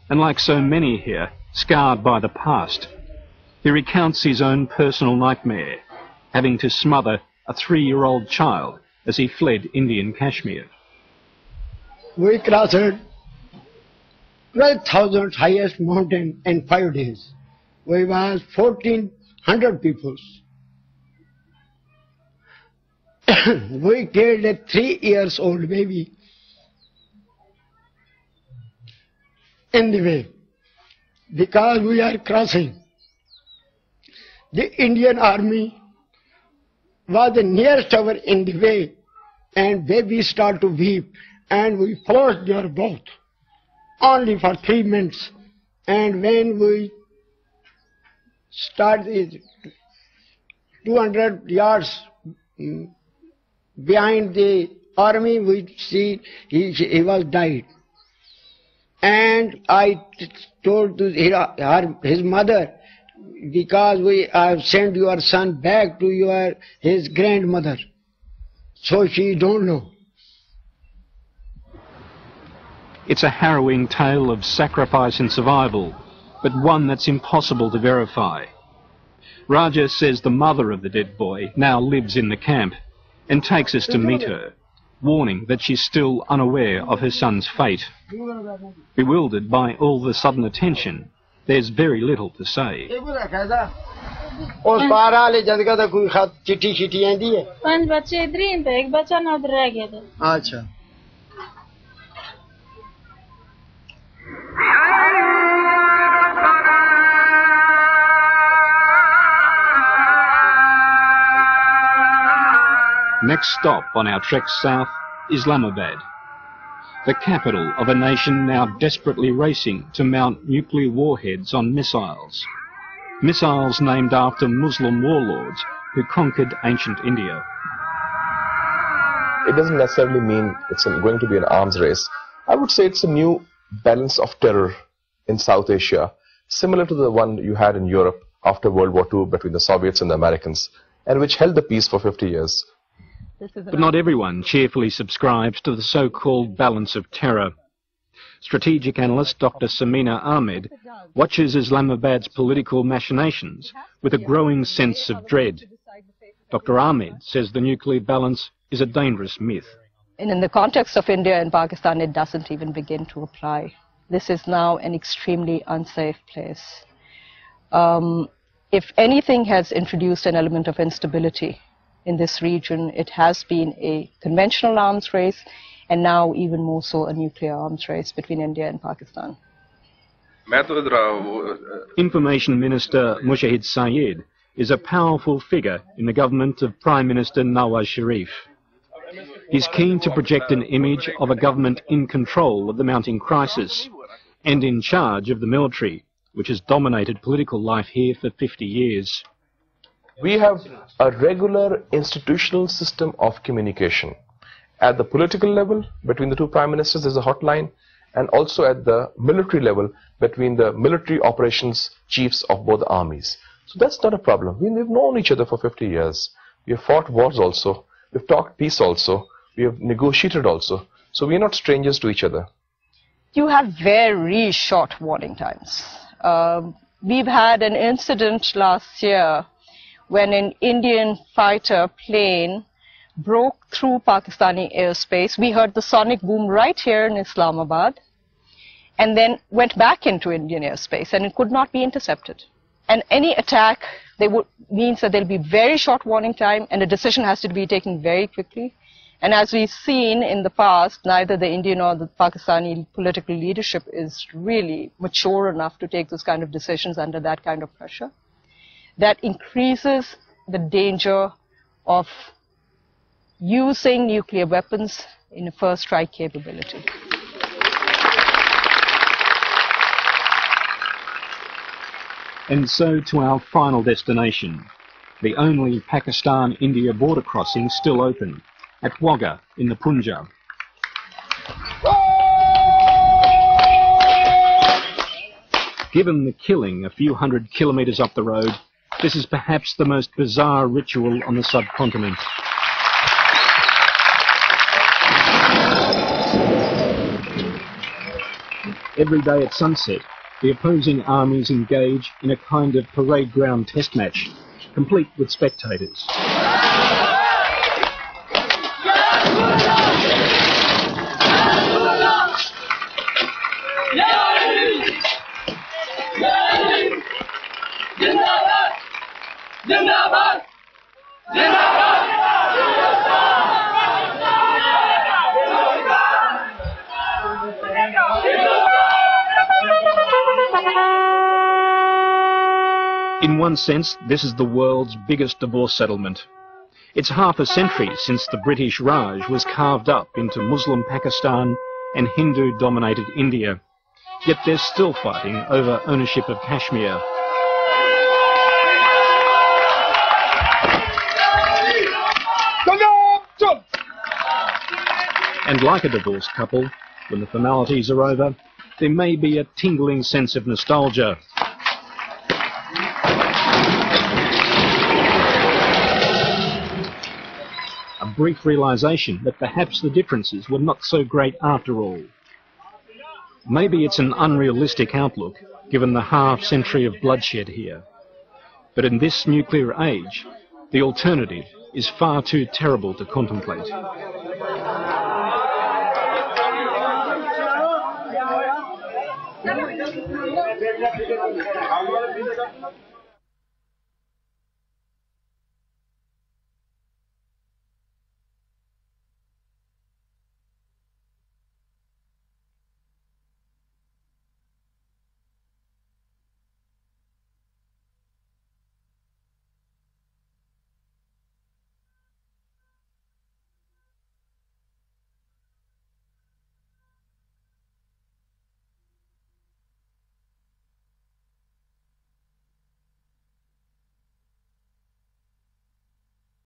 and like so many here, scarred by the past. He recounts his own personal nightmare, having to smother a 3-year-old child as he fled Indian Kashmir. We crossed 12,000 highest mountain in 5 days. We was 1,400 people. We killed a 3-year-old baby in the way because we are crossing. The Indian army was the nearest hour in the way, and babies start to weep, and we forced their boat only for 3 minutes. And when we started 200 yards behind the army, we see he was died. And I told to his mother, because we have sent your son back to his grandmother, so she don't know. It's a harrowing tale of sacrifice and survival, but one that's impossible to verify. Raja says the mother of the dead boy now lives in the camp and takes us to meet her, warning that she's still unaware of her son's fate. Bewildered by all the sudden attention, there's very little to say. Next stop on our trek south, Islamabad, the capital of a nation now desperately racing to mount nuclear warheads on missiles. Missiles named after Muslim warlords who conquered ancient India. It doesn't necessarily mean it's going to be an arms race. I would say it's a new balance of terror in South Asia, similar to the one you had in Europe after World War II between the Soviets and the Americans, and which held the peace for 50 years. But not everyone cheerfully subscribes to the so-called balance of terror. Strategic analyst Dr. Samina Ahmed watches Islamabad's political machinations with a growing sense of dread. Dr. Ahmed says the nuclear balance is a dangerous myth. And in the context of India and Pakistan, it doesn't even begin to apply. This is now an extremely unsafe place. If anything has introduced an element of instability in this region, it has been a conventional arms race, and now even more so a nuclear arms race between India and Pakistan. Information Minister Mushahid Syed is a powerful figure in the government of Prime Minister Nawaz Sharif. He's keen to project an image of a government in control of the mounting crisis and in charge of the military, which has dominated political life here for 50 years. We have a regular institutional system of communication. At the political level, between the two prime ministers, there's a hotline, and also at the military level, between the military operations chiefs of both armies. So that's not a problem. We've known each other for 50 years. We have fought wars also. We've talked peace also. We have negotiated also. So we're not strangers to each other. You have very short warning times. We've had an incident last year when an Indian fighter plane broke through Pakistani airspace. We heard the sonic boom right here in Islamabad, and then went back into Indian airspace, and it could not be intercepted. And any attack means that there'll be very short warning time, and a decision has to be taken very quickly. And as we've seen in the past, neither the Indian or the Pakistani political leadership is really mature enough to take those kind of decisions under that kind of pressure. That increases the danger of using nuclear weapons in a first strike capability. And so to our final destination, the only Pakistan-India border crossing still open, at Wagah in the Punjab. Given the killing a few hundred kilometres up the road, this is perhaps the most bizarre ritual on the subcontinent. Every day at sunset, the opposing armies engage in a kind of parade ground test match, complete with spectators. In one sense, this is the world's biggest divorce settlement. It's half a century since the British Raj was carved up into Muslim Pakistan and Hindu-dominated India. Yet they're still fighting over ownership of Kashmir. And like a divorced couple, when the formalities are over, there may be a tingling sense of nostalgia. A brief realisation that perhaps the differences were not so great after all. Maybe it's an unrealistic outlook, given the half-century of bloodshed here. But in this nuclear age, the alternative is far too terrible to contemplate.